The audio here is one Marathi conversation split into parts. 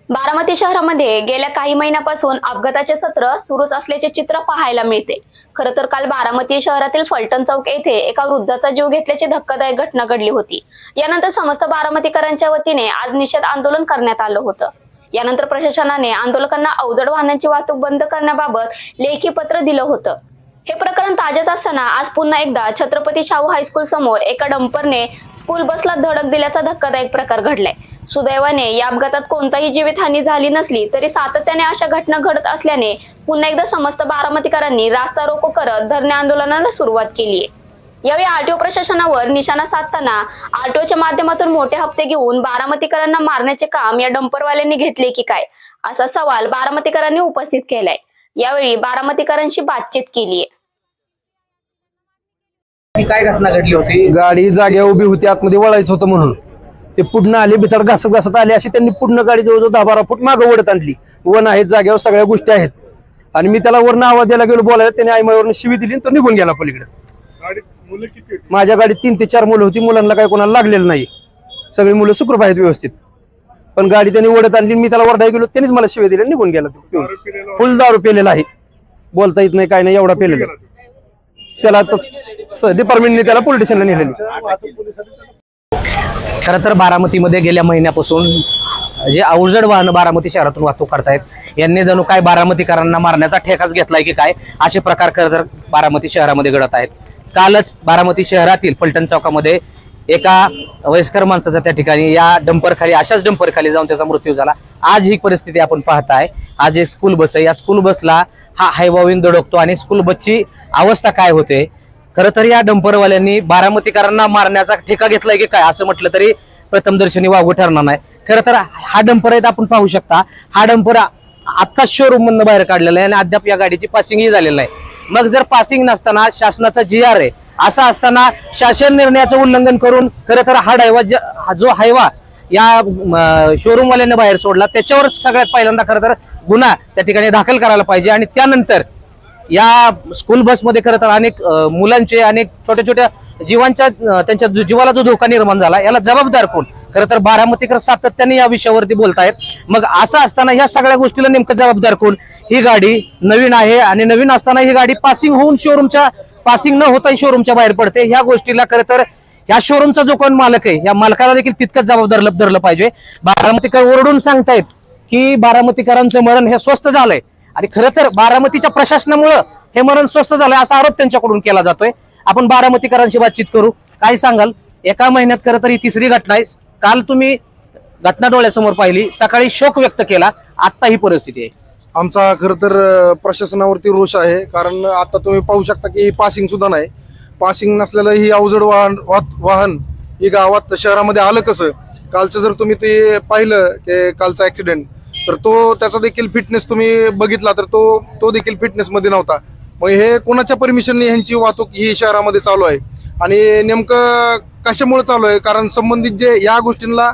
बारामती शहरामध्ये गेल्या काही महिन्यापासून अपघाताचे सत्र सुरूच असल्याचे चित्र पाहायला मिळते। खरं तर काल बारामती शहरातील फलटण चौक येथे एका वृद्धाचा जीव घेतल्याची धक्कादायक घटना घडली होती। यानंतर समस्त बारामतीकरांच्या वतीने आज निषेध आंदोलन करण्यात आलं होतं। यानंतर प्रशासनाने आंदोलकांना अवजड वाहनांची वाहतूक बंद करण्याबाबत लेखी पत्र दिलं होतं। हे प्रकरण ताजेच असताना आज पुन्हा एकदा छत्रपती शाहू हायस्कूल समोर एका डंपरने स्कूल बसला धडक दिल्याचा धक्कादायक प्रकार घडलाय। सुदैवाने या अपघातात कोणताही जीवितहानी झाली नसली तरी सातत्याने अशा घटना घडत असल्याने पुन्हा एकदा समस्त बारामतीकरांनी रास्ता रोको करत धरणे आंदोलनाला सुरुवात केली आहे। यावेळी आरटीओ प्रशासनावर निशाणा साधताना आरटीओच्या माध्यमातून मोठे हप्ते घेऊन बारामतीकरांना मारण्याचे काम या डंपरवाल्यांनी घेतले की काय, असा सवाल बारामतीकरांनी उपस्थित केलाय। यावेळी बारामतीकरांशी बातचीत केली आहे। काय घटना घडली होती? गाडी जाग्यावर उभी होती, आतमध्ये वळायचं होतं म्हणून ते पुढनं आले, बिचार घासत घासत आले अशी त्यांनी पुढनं गाडी जवळजवळ 10-12 फूट मागं ओढत आणली। वन आहेत, जाग्यावर सगळ्या गोष्टी आहेत आणि मी त्याला वरनं आवाज द्यायला गेलो बोलायला, त्याने आईमावरनं शिवी दिली तो निघून गेला पलीकडे। माझ्या गाडीत 3 ते 4 मुलं होती, मुलांना काही कोणाला लागलेलं नाही, सगळी मुलं सुखरूप आहेत व्यवस्थित, पण गाडी त्यांनी ओढत आणली। मी त्याला वरडायला गेलो, त्यांनीच मला शिवी दिली, निघून गेला। तो फुल दारू पेलेला आहे, बोलता येत नाही काय नाही, एवढा पेलेला। त्याला डिपार्टमेंटने त्याला पोलीस स्टेशनला नेलेली। खरं तर बारामतीमध्ये गेल्या महिन्यापासून जे अवजड वाहन बारामती शहरातून वाहतूक करतायत यांनी जणू काय बारामतीकरांना मारण्याचा ठेकाच घेतलाय की काय, असे प्रकार खरं तर बारामती शहरामध्ये घडत आहेत। कालच बारामती शहरातील फलटण चौकामध्ये एका वयस्कर माणसाचा त्या ठिकाणी या डंपरखाली, अशाच डंपरखाली जाऊन त्याचा मृत्यू झाला। आज ही परिस्थिती आपण पाहताय। आज एक स्कूल बस आहे, या स्कूल बसला हा हायवाहून धडकतो आणि स्कूल बसची अवस्था काय होते। खरं तर या डंपरवाल्यांनी बारामतीकरांना मारण्याचा ठेका घेतलाय की काय असं म्हटलं तरी प्रथमदर्शनी वावगं ठरणार नाही। खरं तर हा डंपर आहे, आपण पाहू शकता, हा डंपर आत्ताच शोरूम मधून बाहेर काढलेला आहे आणि अद्याप या गाडीची पासिंगही झालेलं नाही। मग जर पासिंग नसताना शासनाचा GR आहे, असा असताना शासन निर्णयाचं उल्लंघन करून खरं तर हा जो हायवा या शोरूम वाल्यांनी बाहेर सोडला, त्याच्यावर सगळ्यात पहिल्यांदा खरं तर गुन्हा त्या ठिकाणी दाखल करायला पाहिजे आणि त्यानंतर या स्कूल बसमध्ये खरं तर अनेक मुलांचे, अनेक छोट्या छोट्या जीवांच्या, त्यांच्या जीवाला जो धोका निर्माण झाला याला जबाबदार कोण? खरं तर बारामतीकर सातत्याने या विषयावरती बोलतायत। मग असं असताना ह्या सगळ्या गोष्टीला नेमकं जबाबदार कोण? ही गाडी नवीन आहे आणि नवीन असताना ही गाडी पासिंग होऊन पासिंग न होताही शोरूमच्या बाहेर पडते। ह्या गोष्टीला खरं तर या शोरूमचा जो कोण मालक आहे या मालकाला देखील तितकंच जबाबदार धरलं पाहिजे। बारामतीकर ओरडून सांगतायत की बारामतीकरांचं मरण हे स्वस्त झालंय आणि खरं तर बारामतीच्या प्रशासनामुळे हे मरण स्वस्त झालंय असा आरोप त्यांच्याकडून केला जातोय। आपण बारामतीकरांशी बातचीत करू, काय सांगाल? एका महिन्यात खरं तर ही तिसरी घटना आहे। काल तुम्ही घटना डोळ्यासमोर पाहिली, सकाळी शोक व्यक्त केला, आता ही परिस्थिती आहे। आमचा खरं तर प्रशासनावरती रोष आहे, कारण आता तुम्ही पाहू शकता की पासिंग सुद्धा नाही। पासिंग नसलेलं ही अवजड वाहन ही गावात शहरामध्ये आलं कसं? कालचं जर तुम्ही ते पाहिलं की कालचा ऍक्सिडेंट, तर त्याचा देखील फिटनेस तुम्ही बघितला तर तो देखील फिटनेस मध्ये नव्हता। मग हे कोणाच्या परमिशनने ह्यांची वाहतूक ही शहरामध्ये चालू आहे आणि नेमकं कशामुळे चालू आहे? कारण संबंधित जे या गोष्टींना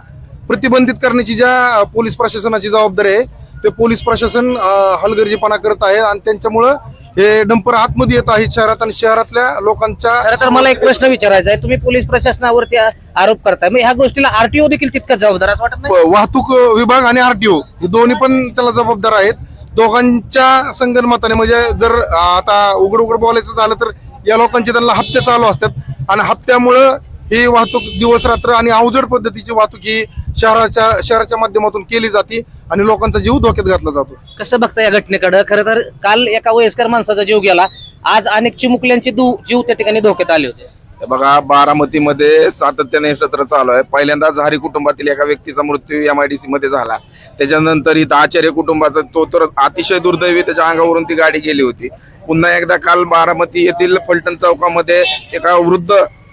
प्रतिबंधित करण्याची ज्या पोलीस प्रशासनाची जबाबदारी आहे ते पोलीस प्रशासन हलगर्जीपणा करत आहे आणि त्यांच्यामुळं हे डंपर आतमध्ये येत आहेत शहरात आणि शहरातल्या लोकांच्या। खरं तर मला एक प्रश्न विचारायचा आहे, तुम्ही पोलीस प्रशासनावरती आरोप करताय, मग ह्या गोष्टीला आरटीओ देखील तितकंच जबाबदार असं वाटत नाही? वाहतूक विभाग आणि आरटीओ हे दोन्ही पण त्याला जबाबदार आहेत। दोघांच्या संगनमताने, म्हणजे जर आता उघड बोलायचं झालं तर या लोकांचे त्यांना हप्ते चालू असतात आणि हप्त्यामुळं ही वाहतूक दिवस रात्र आणि अवजड पद्धतीची वाहतूक ही शहराच्या माध्यमातून केली जाते आणि लोकांचा जीव धोक्यात घातला जातो। कसं बघता या घटनेकडे? खरं तर काल एका वयस्कर माणसाचा जीव गेला, आज अनेक चिमुकल्यांचे जीव त्या ठिकाणी धोक्यात आले होते। बघा, बारामतीमध्ये सातत्याने हे सत्र चालू आहे। पहिल्यांदा झारी कुटुंबातील एका व्यक्तीचा मृत्यू MIDC मध्ये झाला, त्याच्यानंतर इथं आचार्य कुटुंबाचा तो तर अतिशय दुर्दैवी, त्याच्या अंगावरून ती गाडी गेली होती। पुन्हा एकदा काल बारामती येथील फलटण चौकामध्ये एका वृद्ध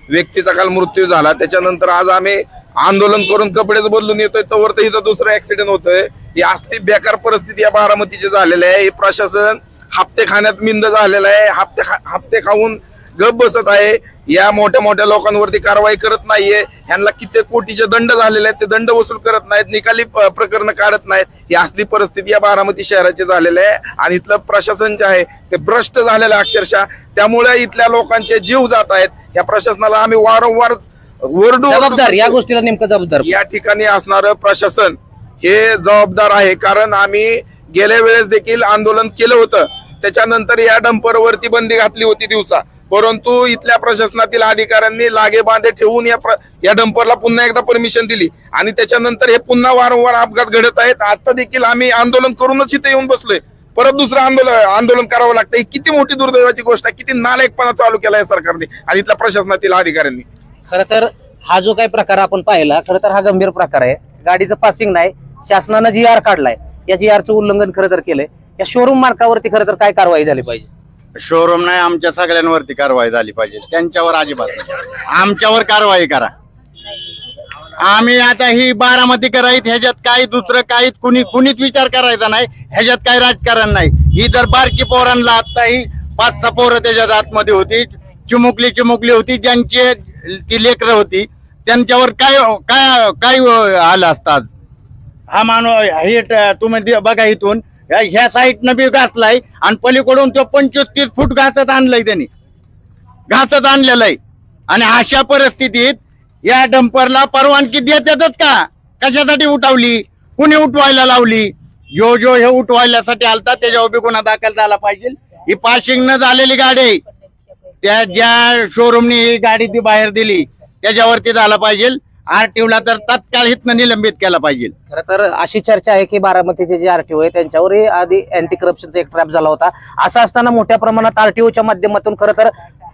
व्यक्तीचा काल मृत्यू झाला। त्याच्यानंतर आज आम्ही आंदोलन करून कपडेच बदलून येतोय, तोवर तर इथं दुसरं ऍक्सिडेंट होतोय। ही असली बेकार परिस्थिती या बारामतीची झालेली आहे। हे प्रशासन हप्ते खाण्यात मिंद झालेलं आहे, हप्ते खाऊन गप बसत आहे। या मोठ्या मोठ्या लोकांवरती कारवाई करत नाहीये, ह्यांना किती कोटीचे दंड झालेले आहेत, ते दंड वसूल करत नाहीत, निकाली प्रकरण काढत नाहीत। ही असली परिस्थिती या बारामती शहराची झालेली आहे आणि इथलं प्रशासन जे आहे ते भ्रष्ट झालेलं आहे अक्षरशः। त्यामुळे इथल्या लोकांचे जीव जात आहेत। या प्रशासनाला आम्ही वारंवार जबाबदार, या गोष्टीला नेमकं जबाबदार या ठिकाणी असणारं प्रशासन हे जबाबदार आहे, कारण आम्ही गेल्या वेळेस देखील आंदोलन केलं होतं, त्याच्यानंतर या डंपरवरती बंदी घातली होती दिवसा, परंतु इथल्या प्रशासनातील अधिकाऱ्यांनी लागे बांधे ठेवून या डंपरला पुन्हा एकदा परमिशन दिली आणि त्याच्यानंतर हे पुन्हा वारंवार अपघात घडत आहेत. आता देखील आम्ही आंदोलन करूनच इथे येऊन बसलोय, परत दुसरं आंदोलन करावं लागतं. ही किती मोठी दुर्दैवाची गोष्ट आहे, किती नालायकपणा चालू केलाय सरकारने आणि इथल्या प्रशासनातील अधिकाऱ्यांनी. खरं तर हा जो काही प्रकार आपण पाहिला, खरं तर हा गंभीर प्रकार आहे. गाडीचं पासिंग नाही, शासनानं GR काढलाय, या GRचं उल्लंघन खरं तर केलंय. या शोरूम मार्कावरती खरं तर काय कारवाई झाली पाहिजे? शोरूम नाही, आमच्या सगळ्यांवरती कारवाई झाली पाहिजे. त्यांच्यावर अजिबात नाही, आमच्यावर कारवाई करा. आम्ही आता ही बारामती करायत, ह्याच्यात काही दुसरं काही कुणीच विचार करायचा नाही, ह्याच्यात काही राजकारण नाही. ही जर बारकी पोरांना आता ही 5-6 पोरं त्याच्यात आतमध्ये होती, चिमुकली होती, ज्यांची ती लेकरं होती, त्यांच्यावर काय काय काय आलं असतात. हा मानव हे तुम्ही बघा, इथून ह्या साईडनं बी घातलाय आणि पलीकडून तो 25-30 फूट घासत आणलंय, त्यांनी घासत आणलेलं आहे. आणि अशा परिस्थितीत या डंपरला परवानगी देतातच का? कशासाठी उठवली? कुणी उठवायला लावली? जो हे उठवायसाठी आलता त्याच्यावर बी गुन्हा दाखल झाला पाहिजे. ही पासिंग न झालेली गाडी आहे, त्या ज्या शोरूमनी ही गाडी ती बाहेर दिली त्याच्यावरती झाला पाहिजे. RTOला तर तत्काळ हितनं निलंबित केला पाहिजे. खरं तर अशी चर्चा आहे की बारामतीचे जे RTO आहे त्यांच्यावरही आधी अँटी करप्शनचा एक ट्रॅप झाला होता. असं असताना मोठ्या प्रमाणात RTOच्या माध्यमातून खरं तर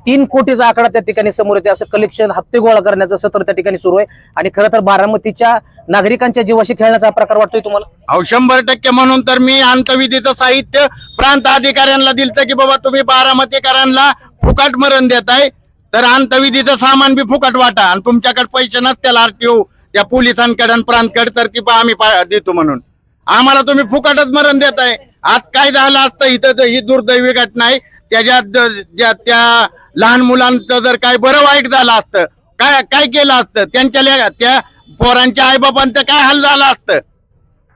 3 कोटीचा आकडा त्या ठिकाणी समोर येते. असं कलेक्शन, हप्ते गोळा करण्याचं सत्र त्या ठिकाणी सुरू आहे. आणि खरं तर बारामतीच्या नागरिकांच्या जीवाशी खेळण्याचा प्रकार वाटतोय तुम्हाला? 100% म्हणून तर मी अंतविधीचं साहित्य प्रांत अधिकाऱ्यांना दिलं की बाबा तुम्ही बारामतीकरांना फुकट मरण देताय, तर अंतविधीचं सामान बी फुकट वाटा आणि तुमच्याकडे पैसे नसतील RTO त्या पोलिसांकडे आणि प्रांतकडे, तर ती आम्ही देतो म्हणून आम्हाला तुम्ही फुकटच मरण देताय. आज काय झालं असतं इथं, ही दुर्दैवी घटना आहे. त्याच्यात त्या लहान मुलांचं जर काय बरं वाईट झालं असतं, काय केलं असतं, त्या पोरांच्या आईबापांचं काय हाल झालं असतं.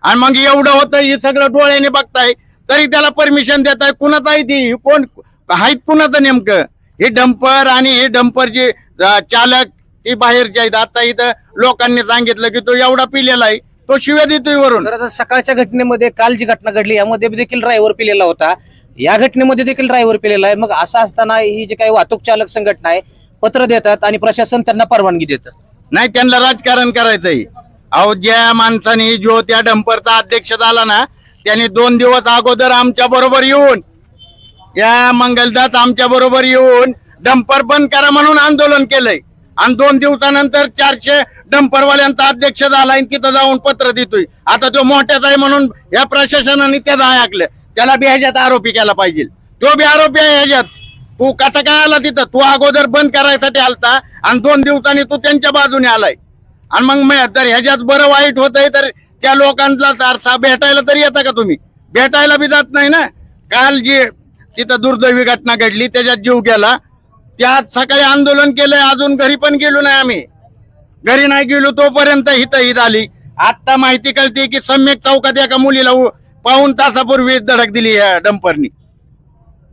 आणि मग एवढं होतं, हे सगळं डोळ्याने बघताय तरी त्याला परमिशन देताय. कुणाचं आहे ती? कोण आहेत? कुणाचं नेमकं? हे डंपर आणि हे डंपरचे चालक ती बाहेरचे आहेत. आता इथं लोकांनी सांगितलं की तो एवढा पिलेला आहे, तो शिव्या देतोय वरून. खरं तर सकाळच्या घटनेमध्ये, काल जी घटना घडली यामध्ये देखील ड्रायव्हर पिलेला होता, या घटनेमध्ये देखील ड्रायव्हर पिलेला आहे. मग असं असताना ही जी काही वाहतूक चालक संघटना आहे पत्र देतात आणि प्रशासन त्यांना परवानगी देतं. नाही, त्यांना राजकारण करायचंय. अहो, ज्या माणसाने जो त्या डंपरचा अध्यक्ष झाला ना, त्याने 2 दिवस अगोदर आमच्या बरोबर येऊन, या मंगलदास आमच्या बरोबर येऊन डंपर बंद करा म्हणून आंदोलन केलंय. आणि 2 दिवसानंतर 400 डंपरवाल्यांचा अध्यक्ष झाला आणि तिथं जाऊन पत्र देतोय. आता तो मोठ्याच आहे म्हणून या प्रशासनाने त्याचं ऐकलं, त्याला बी ह्याच्यात आरोपी केला पाहिजे. तो बी आरोपी आहे ह्याच्यात. तू कसा काय आला तिथं? तू अगोदर बंद करायसाठी आलता आणि 2 दिवसांनी तू त्यांच्या बाजूने आलाय. आणि मग तर ह्याच्यात बरं वाईट होतंय तर त्या लोकांना भेटायला तरी येता का तुम्ही? भेटायला बी जात नाही ना. काल जी तिथं दुर्दैवी घटना घडली, त्याच्यात जीव गेला, त्यात सकाळी आंदोलन केलंय, अजून घरी पण गेलो नाही आम्ही. घरी नाही गेलो तोपर्यंत हित आली. आता माहिती कळते की सम्यक चौकात एका मुलीला पाऊण तासापूर्वी धडक दिली या डंपरनी.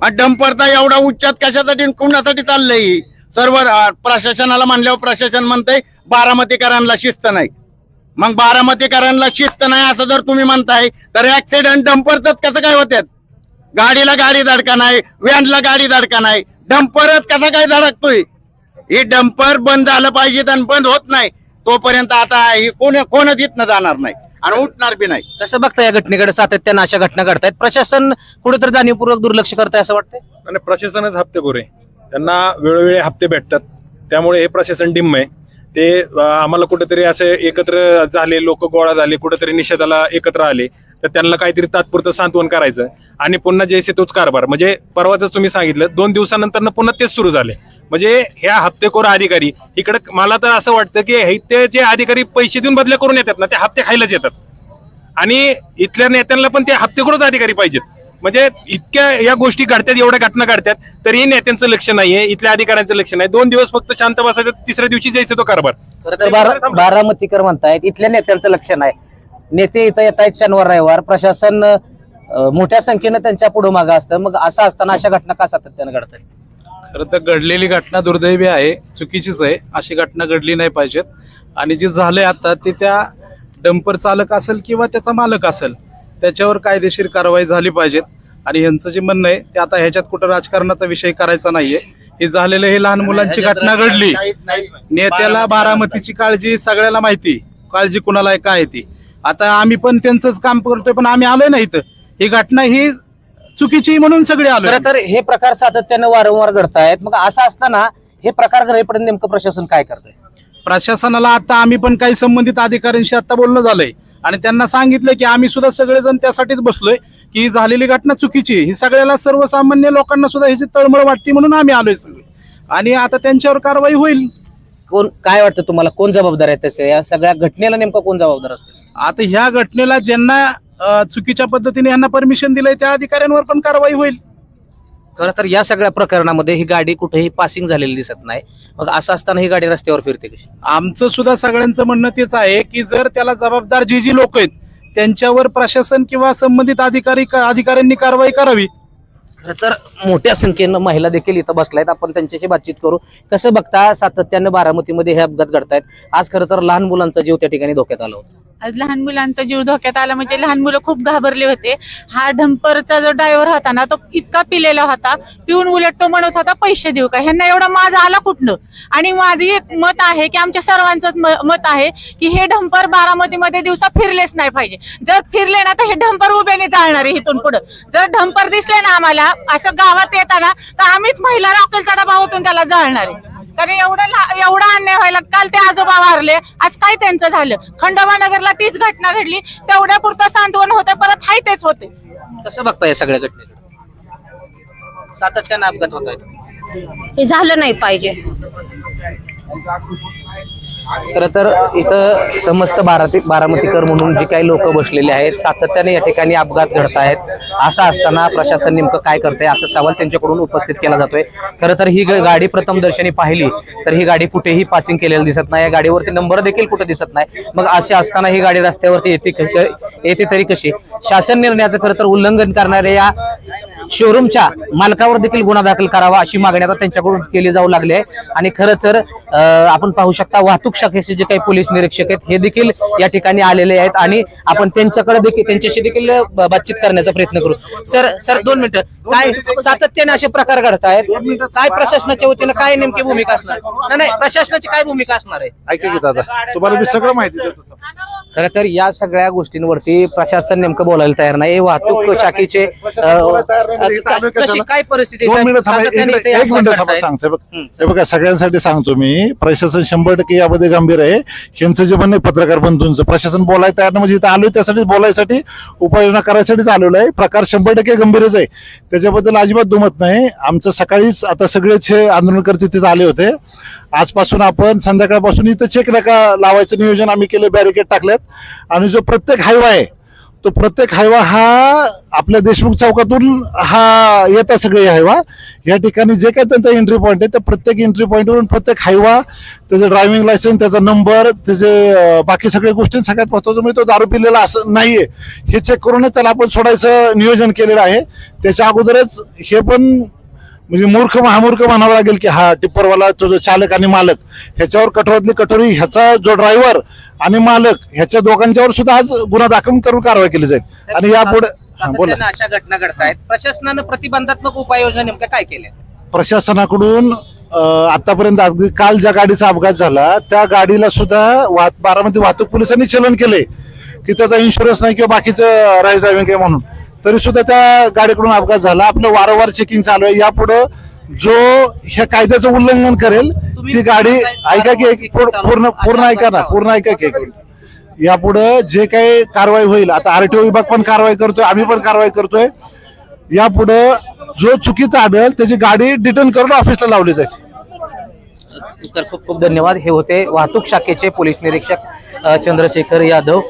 डंपरचा एवढा उच्चात कशासाठी, कुणासाठी चाललंय? सर्व प्रशासनाला म्हणल्यावर प्रशासन म्हणतंय बारामतीकरांना शिस्त नाही. मग बारामतीकरांना शिस्त नाही असं जर तुम्ही म्हणताय तर ऍक्सिडेंट डंपरच कसं काय होत्यात? गाडीला गाडी धडका नाही, व्हॅनला गाडी धडका नाही, डंपरच कसा काय धडकतोय? हे डंपर बंद झालं पाहिजे आणि बंद होत नाही तोपर्यंत आता हे कोणच इथनं जाणार नाही आणि उठणार बी नाही. कसं बघता या घटनेकडे? सातत्यानं अशा घटना घडतायत, प्रशासन कुठेतरी जाणीवपूर्वक दुर्लक्ष करताय असं वाटतंय? आणि प्रशासनच हप्तेखोर आहे, त्यांना वेळोवेळी हप्ते भेटतात, त्यामुळे हे प्रशासन डिम्म आहे. ते आम्हाला कुठेतरी असे एकत्र झाले, लोक गोळा झाले, कुठेतरी निषेधाला एकत्र आले तर त्यांना काहीतरी तात्पुरतं सांत्वन करायचं आणि पुन्हा जैसे तोच कारभार. म्हणजे परवाच तुम्ही सांगितलं 2 दिवसानंतर पुन्हा तेच सुरू झाले. म्हणजे ह्या हप्तेखोर अधिकारी इकडे, मला तर असं वाटतं की ते जे अधिकारी पैसे देऊन बदल्या करून येतात ना, ते हप्ते खायलाच येतात आणि इथल्या नेत्यांना पण ते हप्तेखोरच अधिकारी पाहिजेत. म्हणजे इतक्या या गोष्टी घडतात, एवढ्या घटना घडतात तरी नेत्यांचं लक्ष नाहीये, इथल्या अधिकाऱ्यांचं लक्ष नाही. 2 दिवस फक्त शांत बसायचं, 3ऱ्या दिवशी जायचं तो कारभार. खरं तर बारामतीकर म्हणतायत इथल्या नेत्यांचं लक्ष नाही. नेते इथं येत आहेत शनिवार रविवार, प्रशासन मोठ्या संख्येनं त्यांच्या पुढे मागं असतं. मग असं असताना अशा घटना का सातत्यानं घडतात? खरं तर घडलेली घटना दुर्दैवी आहे, चुकीचीच आहे. अशी घटना घडली नाही पाहिजेत. आणि जे झालंय आता ते त्या डंपर चालक असेल किंवा त्याचा मालक असेल त्याच्यावर कायदेशीर कारवाई झाली पाहिजेत. आणि यांचं जे म्हणणं आहे ते आता ह्याच्यात कुठं राजकारणाचा विषय करायचा नाहीये. हे झालेलं हे लहान मुलांची घटना घडली. नेत्याला बारामतीची काळजी सगळ्याला माहिती, काळजी कुणाला आहे काय ती. आता आम्ही पण त्यांचंच काम करतोय, पण आम्ही आलोय ना इथं. ही घटना ही चुकीची म्हणून सगळे आलो. खरं तर हे प्रकार सातत्यानं वारंवार घडतायत. मग असं असताना हे प्रकार घडेपर्यंत नेमकं प्रशासन काय करतंय? प्रशासनाला आता आम्ही पण काही संबंधित अधिकाऱ्यांशी आता बोलणं झालंय आणि त्यांना सांगितलं की आम्ही सुद्धा सगळेजण त्यासाठीच बसलोय की ही झालेली घटना चुकीची. ही सगळ्याला सर्वसामान्य लोकांना सुद्धा ह्याची तळमळ वाटते म्हणून आम्ही आलोय सगळे. आणि आता त्यांच्यावर कारवाई होईल. कोण काय वाटतं तुम्हाला, कोण जबाबदार आहे त्याचे? या सगळ्या घटनेला नेमका कोण जबाबदार असतो? आता ह्या घटनेला ज्यांना चुकीच्या पद्धतीने यांना परमिशन दिलंय त्या अधिकाऱ्यांवर पण कारवाई होईल. खरं तर या सगळ्या प्रकरणामध्ये ही गाडी कुठेही पासिंग झालेली दिसत नाही. मग असं असताना ही गाडी रस्त्यावर फिरते कशी? आमचं सुद्धा सगळ्यांचं म्हणणं तेच आहे की जर त्याला जबाबदार जी लोक आहेत त्यांच्यावर प्रशासन किंवा संबंधित अधिकाऱ्यांनी कारवाई करावी. खरं तर मोठ्या संख्येनं महिला देखील इथं बसल्यात. आपण त्यांच्याशी बातचीत करू. कसं बघता सातत्यानं बारामतीमध्ये हे अपघात घडतायत? आज खरं तर लहान मुलांचा जीव त्या ठिकाणी धोक्यात आला होता. आज लहान मुलांचा जीव धोक्यात आला म्हणजे लहान मुलं खूप घाबरले होते. हा डंपरचा जो ड्रायव्हर होता ना तो इतका पिलेला होता, पिऊन उलट तो म्हणत होता पैसे देऊ का. ह्यांना एवढा माझा आला कुठनं. आणि माझी एक मत आहे की आमच्या सर्वांचंच मत आहे की हे डंपर बारामतीमध्ये दिवसा फिरलेच नाही पाहिजे. जर फिरले ना तर हे डंपर उभ्याने जाळणार आहे इथून पुढे. जर डंपर दिसले ना आम्हाला असं गावात येताना तर आम्हीच महिला रॉकेलचा डबा होतून त्याला जाळणार आहे. कारण एवढा अन्याय व्हायला. काल ते आजोबा वारले, आज काय त्यांचं झालं. खंडोबा नगरला तीच घटना घडली, तेवढ्या पुरतं सांत्वन होतं, परत हाय तेच होते. कसं बघता या सगळ्या घटनेकडे? सातत्यानं अपघात होत आहेत. हे झालं नाही पाहिजे. खरं तर इथं समस्त बारामतीकर म्हणून जी काही लोक बसलेले आहेत, सातत्याने या ठिकाणी अपघात घडत आहेत. असं असताना प्रशासन नेमकं काय करतंय असा सवाल त्यांच्याकडून उपस्थित केला जातोय. खरं तर ही गाडी प्रथम दर्शनी पाहिली तर ही गाडी कुठेही पासिंग केलेली दिसत नाही. या गाडीवरती नंबर देखील कुठे दिसत नाही. मग असे असताना ही गाडी रस्त्यावरती येते तरी कशी? शासन निर्णयाचं खरं तर उल्लंघन करणाऱ्या या शोरूमच्या मालकावर देखील गुन्हा दाखल करावा अशी मागणी आता त्यांच्याकडून केली जाऊ लागली आहे. आणि खरं तर आपण पाहू शकता वाहतूक शाखेचे जे काही पोलीस निरीक्षक आहेत हे देखील या ठिकाणी आलेले आहेत आणि आपण त्यांच्याशी देखील बातचीत करण्याचा प्रयत्न करू. सर 2 मिनिटं. काय सातत्याने असे प्रकार घडत आहेत, काय प्रशासनाच्या वतीनं काय नेमकी भूमिका असणार? नाही, प्रशासनाची काय भूमिका असणार आहे? ऐका की दादा, तुम्हाला मी सगळं माहिती देतो. खरं तर या सगळ्या गोष्टींवरती प्रशासन नेमकं बोलायला तयार नाही. वाहतूक शाखेचे कशी काय परिस्थिती? एक मिनिट थांबा, सांगतोय बघा. सगळ्यांसाठी सांगतो मी, प्रशासन 100% यामध्ये गंभीर आहे. यांचं जे म्हणणं पत्रकार बंधूंचं, प्रशासन बोलायला तयार नाही म्हणजे इथं आलोय त्यासाठी बोलायसाठी उपाययोजना करायसाठीच आलेलो आहे. प्रकार 100% गंभीरच आहे, त्याच्याबद्दल अजिबात दुमत नाही. आमचं सकाळीच आता सगळेच हे आंदोलनकर्ते तिथे आले होते. आजपासून आपण संध्याकाळपासून इथं चेक नाका लावायचं नियोजन आम्ही केलं, बॅरिकेड टाकल्यात. आणि जो प्रत्येक हायवा आहे तो प्रत्येक हायवा हा आपल्या देशमुख चौकातून हा येतात सगळे हायवा. या ठिकाणी जे काही त्यांचा एंट्री पॉईंट आहे त्या प्रत्येक एंट्री पॉईंटवरून प्रत्येक हायवा, त्याचं ड्रायव्हिंग लायसन्स, त्याचा नंबर, त्याचे बाकी सगळ्या गोष्टी, सगळ्यात महत्त्वाचं म्हणजे तो दारू पिलेला असं नाहीये हे चेक करूनच त्याला आपण सोडायचं नियोजन केलेलं आहे. त्याच्या अगोदरच हे पण म्हणजे महामूर्ख म्हणावं लागेल की हा टिप्परवाला, तो जो चालक आणि मालक, ह्याच्यावर कठोरातली कठोरी, ह्याचा जो ड्रायव्हर आणि मालक ह्याच्या दोघांच्यावर सुद्धा आज गुन्हा दाखल करून कारवाई केली जाईल. आणि यापुढे अशा घटना घडतायत, प्रशासनानं प्रतिबंधात्मक उपाययोजना नेमक्या काय केल्या? प्रशासनाकडून आतापर्यंत अगदी काल ज्या गाडीचा अपघात झाला त्या गाडीला सुद्धा बारामती वाहतूक पोलिसांनी चलन केले की त्याचा इन्शुरन्स नाही किंवा बाकीचं रॅश ड्रायव्हिंग आहे म्हणून, तरी सुद्धा त्या गाडीकडून अपघात झाला. आपलं वारंवार चेकिंग चालू आहे. यापुढे जो ह्या कायद्याचं उल्लंघन करेल ती गाडी, ऐका की पूर्ण ऐका की यापुढे जे काही कारवाई होईल, आता RTO विभाग पण कारवाई करतोय, आम्ही पण कारवाई करतोय. यापुढे जो चुकीचा आढळेल त्याची गाडी डिटेन करून ऑफिसला लावली जाईल. तर खूप खूप धन्यवाद. हे होते वाहतूक शाखेचे पोलीस निरीक्षक चंद्रशेखर यादव.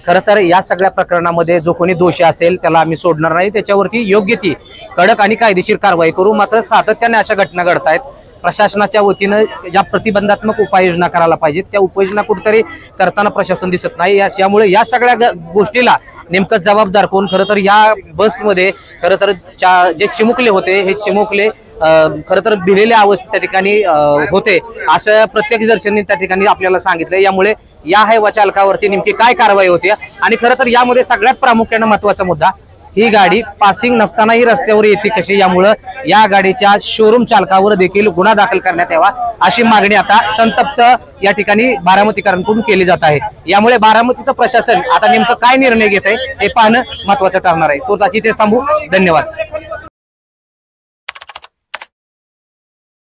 खरं तर या सगळ्या प्रकरणामध्ये जो कोणी दोषी असेल त्याला आम्ही सोडणार नाही, त्याच्यावरती योग्य ती कडक आणि कायदेशीर कारवाई करू. मात्र सातत्याने अशा घटना घडतायत. प्रशासनाच्या वतीनं ज्या प्रतिबंधात्मक उपाययोजना करायला पाहिजेत त्या उपाययोजना कुठेतरी करताना प्रशासन दिसत नाही. यामुळे या सगळ्या गोष्टीला नेमकं जबाबदार कोण? खरं तर या बसमध्ये खरं तर जे चिमुकले होते हे चिमुकले खरं तर भिलेल्या अवस्थेत त्या ठिकाणी होते असं प्रत्यक्षदर्शींनी त्या ठिकाणी आपल्याला सांगितलं। यामुळे या हायवा चालकावरती नेमकी काय कारवाई होती आणि खरं तर यामध्ये सगळ्यात प्रामुख्याने महत्वाचा मुद्दा, ही गाडी पासिंग नसतानाही रस्त्यावर येते कशी, यामुळं या गाडीच्या शोरूम चालकावर देखील गुन्हा दाखल करण्यात यावा अशी मागणी आता संतप्त या ठिकाणी बारामतीकरांकडून केली जात आहे। यामुळे बारामतीचं प्रशासन आता नेमकं काय निर्णय घेत आहे हे पाहणं महत्वाचं ठरणार आहे। तो इथेच थांबू, धन्यवाद।